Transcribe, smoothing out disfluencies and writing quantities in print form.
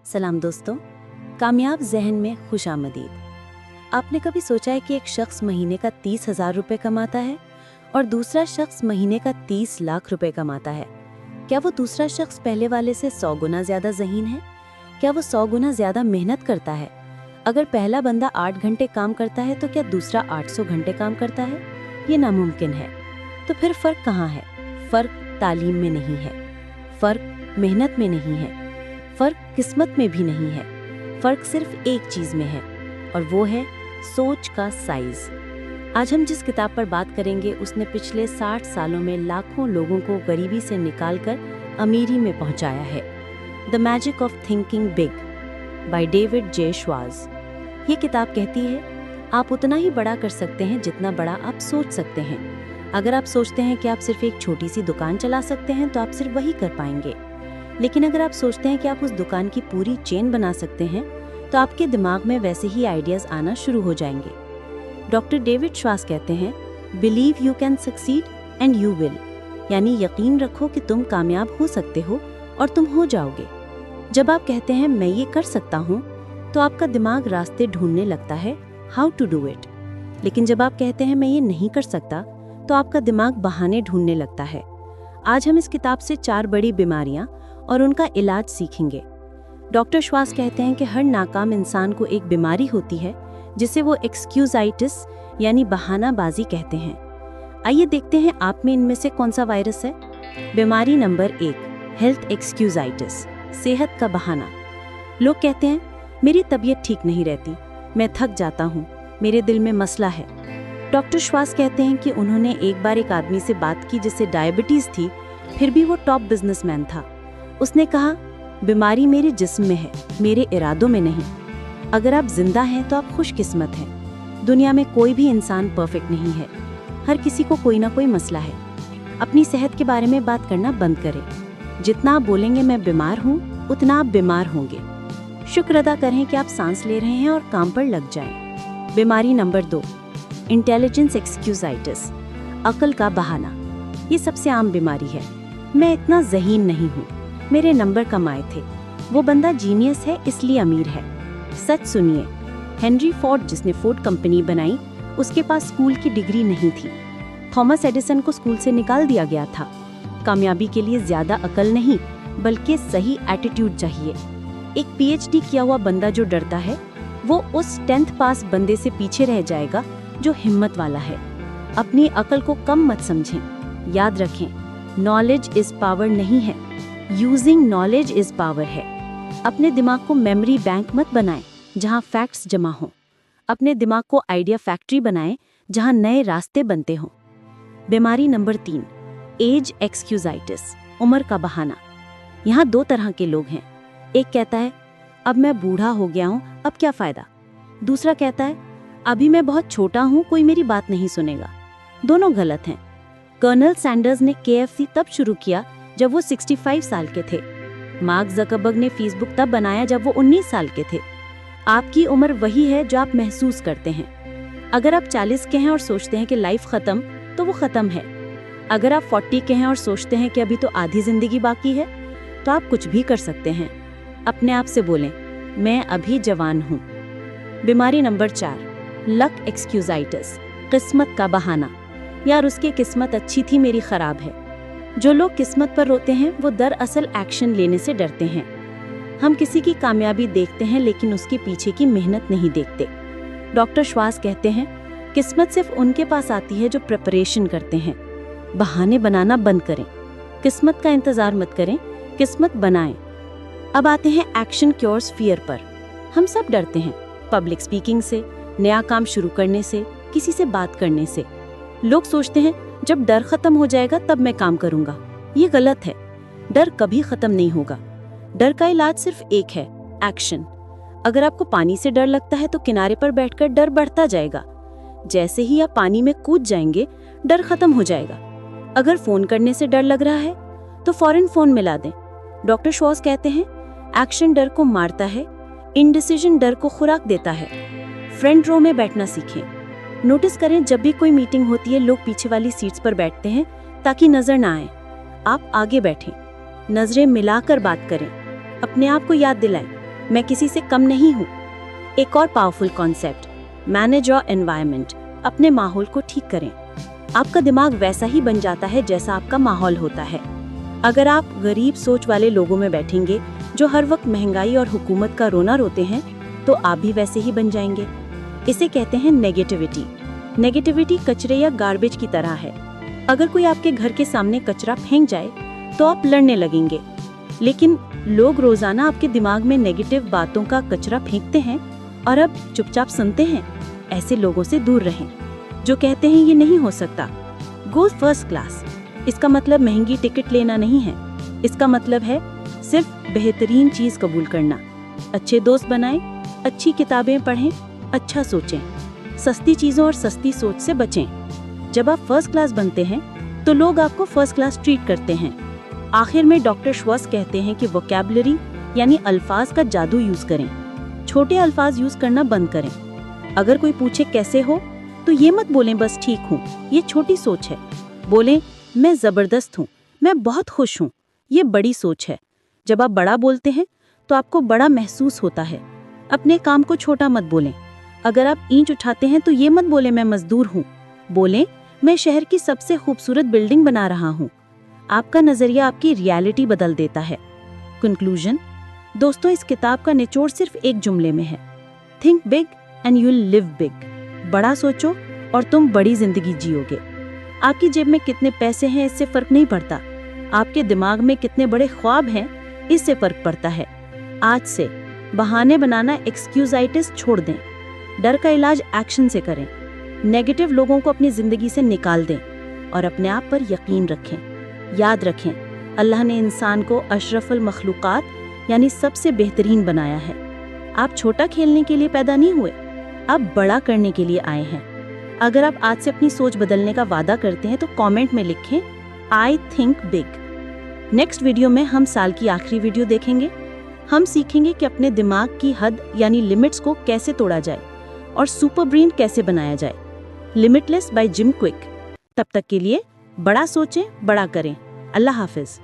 सलाम दोस्तों, कामयाब जहन में खुशामदीद। आपने कभी सोचा है कि एक शख्स महीने का 30,000 रुपये कमाता है और दूसरा शख्स महीने का 30 लाख रुपए कमाता है? क्या वो दूसरा शख्स पहले वाले से 100 गुना ज्यादा ज़हीन है? क्या वो 100 गुना ज्यादा मेहनत करता है? अगर पहला बंदा 8 घंटे काम करता है तो क्या दूसरा 800 घंटे काम करता है? ये नामुमकिन है। तो फिर फर्क कहाँ है? फर्क तालीम में नहीं है, फर्क मेहनत में नहीं है, फर्क किस्मत में भी नहीं है। फर्क सिर्फ एक चीज में है और वो है सोच का साइज। आज हम जिस किताब पर बात करेंगे उसने पिछले 60 सालों में लाखों लोगों को गरीबी से निकालकर अमीरी में पहुंचाया है। The magic of thinking big by David J Schwartz. ये किताब कहती है आप उतना ही बड़ा कर सकते हैं जितना बड़ा आप सोच सकते हैं। अगर आप सोचते हैं कि आप सिर्फ एक छोटी सी दुकान चला सकते हैं तो आप सिर्फ वही कर पाएंगे, लेकिन अगर आप सोचते हैं कि आप उस दुकान की पूरी चेन बना सकते हैं तो आपके दिमाग में वैसे ही आइडियाज आना शुरू हो जाएंगे। डॉक्टर डेविड श्वार्ट्ज कहते हैं believe you can succeed and you will, यानी यकीन रखो कि तुम कामयाब हो सकते हो और तुम हो जाओगे। जब आप कहते हैं मैं ये कर सकता हूँ तो आपका दिमाग रास्ते ढूंढने लगता है हाउ टू डू इट, लेकिन जब आप कहते हैं मैं ये नहीं कर सकता तो आपका दिमाग बहाने ढूंढने लगता है। आज हम इस किताब से 4 बड़ी बीमारियां और उनका इलाज सीखेंगे। डॉक्टर श्वार्ट्ज कहते हैं कि हर नाकाम इंसान को एक बीमारी होती है जिसे वो एक्सक्यूजाइटिस यानी बहानाबाजी कहते हैं। आइए देखते हैं आप में इनमें से कौन सा वायरस है। बीमारी नंबर 1, हेल्थ एक्सक्यूजाइटिस, सेहत का बहाना। लोग कहते हैं मेरी तबीयत ठीक नहीं रहती, मैं थक जाता हूँ, मेरे दिल में मसला है। डॉक्टर श्वार्ट्ज कहते हैं कि उन्होंने एक बार एक आदमी से बात की जिसे डायबिटीज थी, फिर भी वो टॉप बिजनेसमैन था। उसने कहा बीमारी मेरे जिस्म में है, मेरे इरादों में नहीं। अगर आप जिंदा हैं तो आप खुशकिस्मत हैं। दुनिया में कोई भी इंसान परफेक्ट नहीं है, हर किसी को कोई ना कोई मसला है। अपनी सेहत के बारे में बात करना बंद करें। जितना आप बोलेंगे मैं बीमार हूँ उतना आप बीमार होंगे। शुक्र अदा करें कि आप सांस ले रहे हैं और काम पर लग जाएं। बीमारी नंबर 2, इंटेलिजेंस एक्सक्यूजाइटिस, अकल का बहाना। ये सबसे आम बीमारी है। मैं इतना ज़हीन नहीं हूँ, मेरे नंबर कम आए थे, वो बंदा जीनियस है इसलिए अमीर है। सच सुनिए, हेनरी फोर्ड जिसने फोर्ड कंपनी बनाई उसके पास स्कूल की डिग्री नहीं थी। थॉमस एडिसन को स्कूल से निकाल दिया गया था। कामयाबी के लिए ज्यादा अकल नहीं बल्कि सही एटीट्यूड चाहिए। एक पीएचडी किया हुआ बंदा जो डरता है वो उस 10th पास बंदे से पीछे रह जाएगा जो हिम्मत वाला है। अपनी अकल को कम मत समझें। याद रखें, नॉलेज इज पावर नहीं है, यूजिंग नॉलेज इज पावर है। अपने दिमाग को मेमोरी बैंक मत बनाएं जहां फैक्ट्स जमा हों। अपने दिमाग को आइडिया फैक्ट्री बनाएं जहां नए रास्ते बनते हों। बीमारी नंबर 3, एज एक्सक्यूजाइटिस, उम्र का बहाना। यहाँ 2 तरह के लोग हैं। एक कहता है अब मैं बूढ़ा हो गया हूँ, अब क्या फायदा। दूसरा कहता है अभी मैं बहुत छोटा हूँ, कोई मेरी बात नहीं सुनेगा। दोनों गलत हैं। कर्नल सैंडर्स ने KFC तब शुरू किया जब वो 65 साल के थे। मार्क ज़करबर्ग ने फेसबुक तब बनाया जब वो 19 साल के थे। आपकी उम्र वही है जो आप महसूस करते हैं। अगर आप 40 के हैं और सोचते हैं कि लाइफ खत्म, तो वो खत्म है। अगर आप 40 के हैं और सोचते हैं कि अभी तो आधी जिंदगी बाकी है, तो आप कुछ भी कर सकते हैं। अपने आप से बोलें मैं अभी जवान हूँ। बीमारी नंबर 4, लक एक्सक्यूजाइटिस, किस्मत का बहाना। यार उसकी किस्मत अच्छी थी, मेरी खराब है। जो लोग किस्मत पर रोते हैं वो दरअसल एक्शन लेने से डरते हैं। हम किसी की कामयाबी देखते हैं लेकिन उसके पीछे की मेहनत नहीं देखते। डॉक्टर श्वार्ट्ज कहते हैं किस्मत सिर्फ उनके पास आती है जो प्रिपरेशन करते हैं। बहाने बनाना बंद करें, किस्मत का इंतजार मत करें, किस्मत बनाएं। अब आते हैं एक्शन क्योर्स फियर पर। हम सब डरते हैं, पब्लिक स्पीकिंग से, नया काम शुरू करने से, किसी से बात करने से। लोग सोचते हैं जब डर खत्म हो जाएगा तब मैं काम करूंगा। ये गलत है। डर कभी खत्म नहीं होगा। डर का इलाज सिर्फ एक है, एक्शन। अगर आपको पानी से डर लगता है तो किनारे पर बैठकर डर बढ़ता जाएगा। जैसे ही आप पानी में कूद जाएंगे डर खत्म हो जाएगा। अगर फोन करने से डर लग रहा है तो फौरन फोन मिला दें। डॉक्टर श्वार्ट्ज कहते हैं एक्शन डर को मारता है, इनडिसीजन डर को खुराक देता है। फ्रंट रो में बैठना सीखें। नोटिस करें जब भी कोई मीटिंग होती है लोग पीछे वाली सीट्स पर बैठते हैं ताकि नजर ना आए। आप आगे बैठें, नजरें मिलाकर बात करें। अपने आप को याद दिलाएं मैं किसी से कम नहीं हूँ। एक और powerful concept, manage your environment. अपने माहौल को ठीक करें। आपका दिमाग वैसा ही बन जाता है जैसा आपका माहौल होता है। अगर आप गरीब सोच वाले लोगों में बैठेंगे जो हर वक्त महंगाई और हुकूमत का रोना रोते हैं, तो आप भी वैसे ही बन जाएंगे। इसे कहते हैं नेगेटिविटी। नेगेटिविटी कचरे या गार्बेज की तरह है। अगर कोई आपके घर के सामने कचरा फेंक जाए तो आप लड़ने लगेंगे, लेकिन लोग रोजाना आपके दिमाग में नेगेटिव बातों का कचरा फेंकते हैं और अब चुपचाप सुनते हैं। ऐसे लोगों से दूर रहें जो कहते हैं ये नहीं हो सकता। गो फर्स्ट क्लास। इसका मतलब महंगी टिकट लेना नहीं है। इसका मतलब है सिर्फ बेहतरीन चीज कबूल करना। अच्छे दोस्त बनाएं, अच्छी किताबें पढ़ें, अच्छा सोचें। सस्ती चीजों और सस्ती सोच से बचें। जब आप फर्स्ट क्लास बनते हैं तो लोग आपको फर्स्ट क्लास ट्रीट करते हैं। आखिर में डॉक्टर श्वास कहते हैं कि वोकैबुलरी यानी अल्फाज का जादू यूज करें। छोटे अल्फाज यूज करना बंद करें। अगर कोई पूछे कैसे हो तो ये मत बोलें बस ठीक हूँ, ये छोटी सोच है। बोलें मैं जबरदस्त हूँ, मैं बहुत खुश हूँ, ये बड़ी सोच है। जब आप बड़ा बोलते हैं तो आपको बड़ा महसूस होता है। अपने काम को छोटा मत बोलें। अगर आप ईंट उठाते हैं तो ये मत बोलें मैं मजदूर हूँ। बोलें मैं शहर की सबसे खूबसूरत बिल्डिंग बना रहा हूँ। आपका नजरिया आपकी रियलिटी बदल देता है। कंक्लूजन, दोस्तों, इस किताब का निचोड़ सिर्फ एक जुमले में है, think big and you will live big. बड़ा सोचो और तुम बड़ी जिंदगी जियोगे। आपकी जेब में कितने पैसे हैं इससे फर्क नहीं पड़ता। आपके दिमाग में कितने बड़े ख्वाब हैं इससे फर्क पड़ता है। आज से बहाने बनाना, एक्सक्यूजाइटिस छोड़ दें। डर का इलाज एक्शन से करें। नेगेटिव लोगों को अपनी जिंदगी से निकाल दें और अपने आप पर यकीन रखें। याद रखें, अल्लाह ने इंसान को अशरफुल मखलूकात यानी सबसे बेहतरीन बनाया है। आप छोटा खेलने के लिए पैदा नहीं हुए, आप बड़ा करने के लिए आए हैं। अगर आप आज से अपनी सोच बदलने का वादा करते हैं तो कमेंट में लिखें I think big. Next video में हम साल की आखिरी वीडियो देखेंगे। हम सीखेंगे कि अपने दिमाग की हद यानी लिमिट्स को कैसे तोड़ा जाए और सुपर ब्रेन कैसे बनाया जाए। Limitless by Jim Kwik. तब तक के लिए बड़ा सोचें, बड़ा करें। अल्लाह हाफिज।